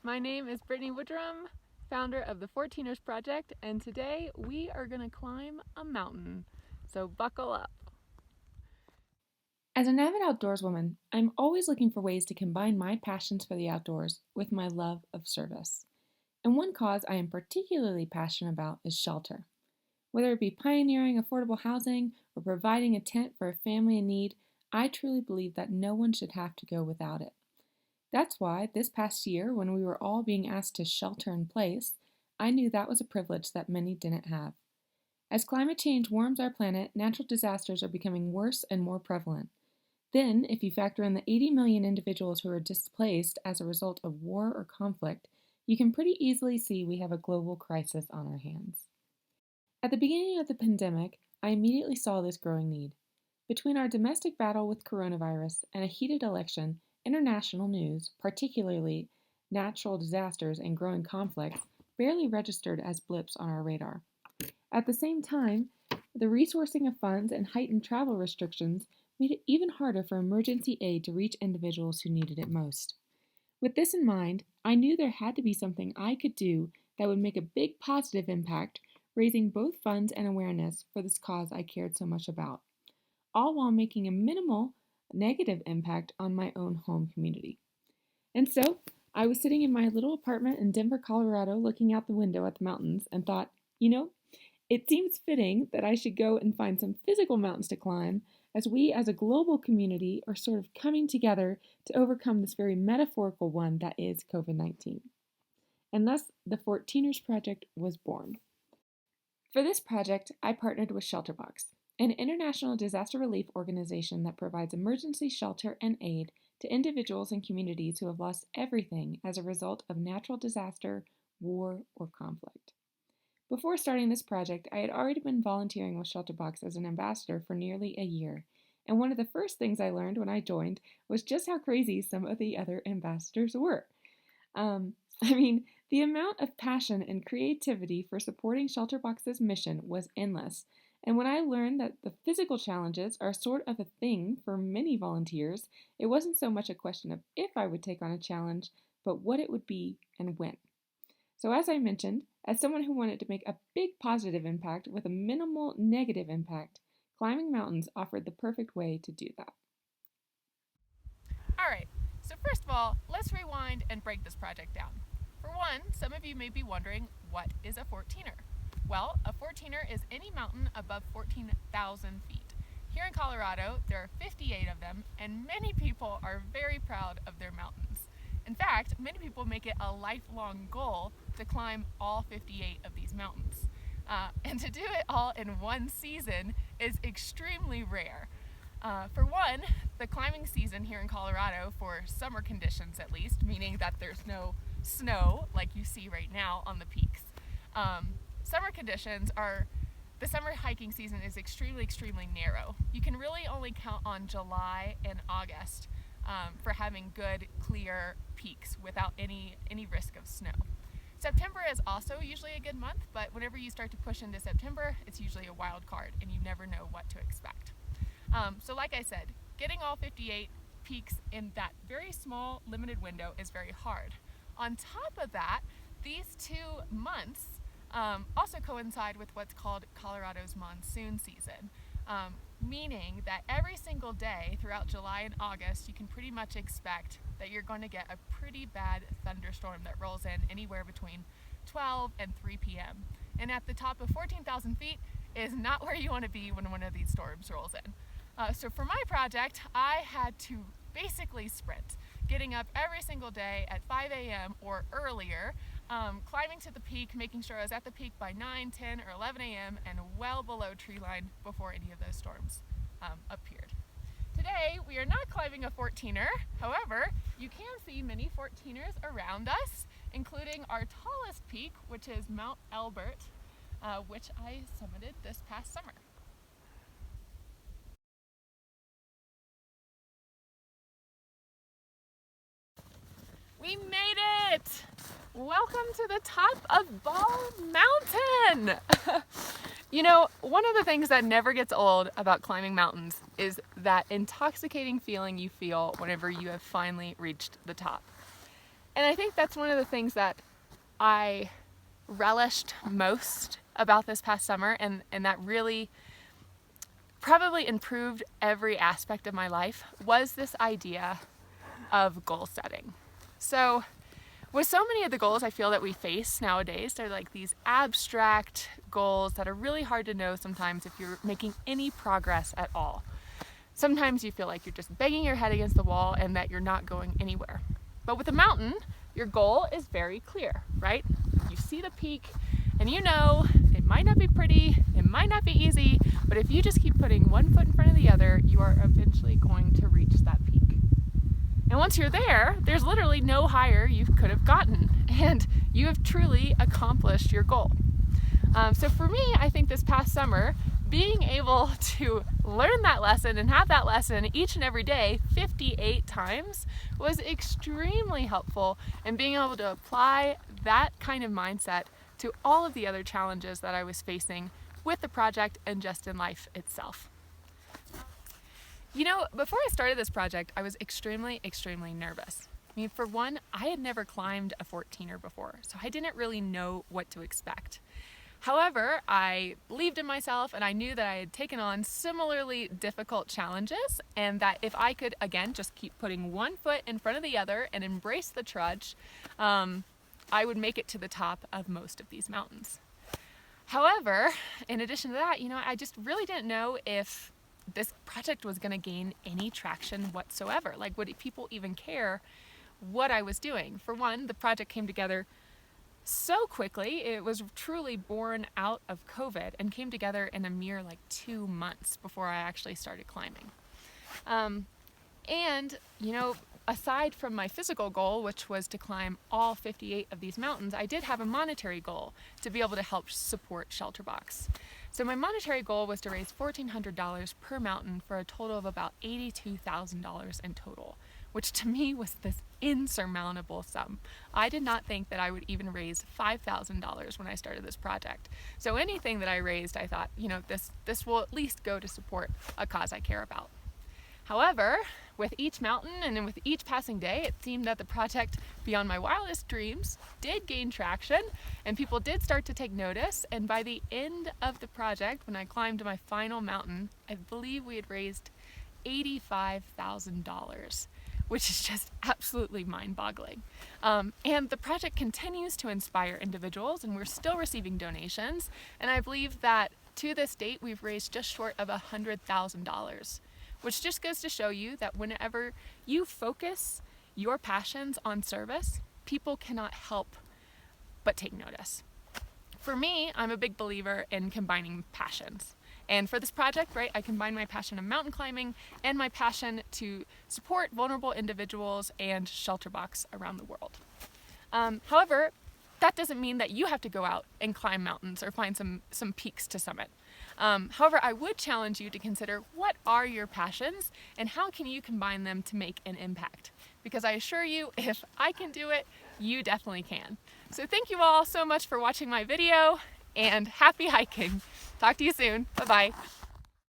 My name is Brittany Woodrum, founder of the Fourteeneers Project, and today we are going to climb a mountain. So buckle up. As an avid outdoorswoman, I'm always looking for ways to combine my passions for the outdoors with my love of service. And one cause I am particularly passionate about is shelter. Whether it be pioneering affordable housing or providing a tent for a family in need, I truly believe that no one should have to go without it. That's why this past year, when we were all being asked to shelter in place, I knew that was a privilege that many didn't have. As climate change warms our planet, natural disasters are becoming worse and more prevalent. Then, if you factor in the 80 million individuals who are displaced as a result of war or conflict, you can pretty easily see we have a global crisis on our hands. At the beginning of the pandemic, I immediately saw this growing need. Between our domestic battle with coronavirus and a heated election, international news, particularly natural disasters and growing conflicts, barely registered as blips on our radar. At the same time, the resourcing of funds and heightened travel restrictions made it even harder for emergency aid to reach individuals who needed it most. With this in mind, I knew there had to be something I could do that would make a big positive impact, raising both funds and awareness for this cause I cared so much about, all while making a minimal negative impact on my own home community. And so, I was sitting in my little apartment in Denver, Colorado, looking out the window at the mountains and thought, it seems fitting that I should go and find some physical mountains to climb, as we as a global community are sort of coming together to overcome this very metaphorical one that is COVID-19. And thus, the Fourteeneers Project was born. For this project, I partnered with Shelterbox, an international disaster relief organization that provides emergency shelter and aid to individuals and communities who have lost everything as a result of natural disaster, war, or conflict. Before starting this project, I had already been volunteering with Shelterbox as an ambassador for nearly a year, and one of the first things I learned when I joined was just how crazy some of the other ambassadors were. The amount of passion and creativity for supporting Shelterbox's mission was endless, and when I learned that the physical challenges are sort of a thing for many volunteers, it wasn't so much a question of if I would take on a challenge, but what it would be and when. So as I mentioned, as someone who wanted to make a big positive impact with a minimal negative impact, climbing mountains offered the perfect way to do that. All right, so first of all, let's rewind and break this project down. For one, some of you may be wondering, what is a Fourteener? Well, a Fourteener is any mountain above 14,000 feet. Here in Colorado, there are 58 of them, and many people are very proud of their mountains. In fact, many people make it a lifelong goal to climb all 58 of these mountains. And to do it all in one season is extremely rare. For one, the climbing season here in Colorado, for summer conditions at least, meaning that there's no snow like you see right now on the peaks, the summer hiking season is extremely narrow. You can really only count on July and August for having good, clear peaks without any risk of snow. September is also usually a good month, but whenever you start to push into September, it's usually a wild card and you never know what to expect. So like I said, getting all 58 peaks in that very small, limited window is very hard. On top of that, these 2 months also coincide with what's called Colorado's monsoon season, meaning that every single day throughout July and August, you can pretty much expect that you're going to get a pretty bad thunderstorm that rolls in anywhere between 12 and 3 p.m. And at the top of 14,000 feet is not where you want to be when one of these storms rolls in. So for my project, I had to basically sprint, getting up every single day at 5 a.m. or earlier, climbing to the peak, making sure I was at the peak by 9, 10, or 11 a.m. and well below tree line before any of those storms appeared. Today, we are not climbing a Fourteener. However, you can see many Fourteeners around us, including our tallest peak, which is Mount Bert, which I summited this past summer. We made it! Welcome to the top of Ball Mountain! One of the things that never gets old about climbing mountains is that intoxicating feeling you feel whenever you have finally reached the top. And I think that's one of the things that I relished most about this past summer, and that really probably improved every aspect of my life, was this idea of goal setting. So with so many of the goals I feel that we face nowadays, they're like these abstract goals that are really hard to know sometimes if you're making any progress at all. Sometimes you feel like you're just banging your head against the wall and that you're not going anywhere. But with a mountain, your goal is very clear, right? You see the peak and you know it might not be pretty, it might not be easy, but if you just keep putting one foot in front of the other, you are eventually going to reach that peak. And once you're there, there's literally no higher you could have gotten, and you have truly accomplished your goal. So for me, I think this past summer, being able to learn that lesson and have that lesson each and every day 58 times was extremely helpful in being able to apply that kind of mindset to all of the other challenges that I was facing with the project and just in life itself. You know, before I started this project, I was extremely nervous. I mean, for one, I had never climbed a 14er before, so I didn't really know what to expect. However, I believed in myself and I knew that I had taken on similarly difficult challenges, and that if I could, again, just keep putting one foot in front of the other and embrace the trudge, I would make it to the top of most of these mountains. However, in addition to that, you know, I just really didn't know if this project was going to gain any traction whatsoever. Like, would people even care what I was doing? For one, the project came together so quickly. It was truly born out of COVID and came together in a mere 2 months before I actually started climbing. And, you know, aside from my physical goal, which was to climb all 58 of these mountains, I did have a monetary goal to be able to help support Shelterbox. So my monetary goal was to raise $1,400 per mountain for a total of about $82,000 in total, which to me was this insurmountable sum. I did not think that I would even raise $5,000 when I started this project. So anything that I raised, I thought, you know, this will at least go to support a cause I care about. However, with each mountain and with each passing day, it seemed that the project, beyond my wildest dreams, did gain traction and people did start to take notice. And by the end of the project, when I climbed my final mountain, I believe we had raised $85,000, which is just absolutely mind-boggling. And the project continues to inspire individuals, and we're still receiving donations. And I believe that to this date, we've raised just short of $100,000. Which just goes to show you that whenever you focus your passions on service, people cannot help but take notice. For me, I'm a big believer in combining passions. And for this project, right, I combine my passion of mountain climbing and my passion to support vulnerable individuals and Shelterbox around the world. However, that doesn't mean that you have to go out and climb mountains or find some peaks to summit. However, I would challenge you to consider what are your passions and how can you combine them to make an impact? Because I assure you, if I can do it, you definitely can. So thank you all so much for watching my video, and happy hiking. Talk to you soon. Bye-bye.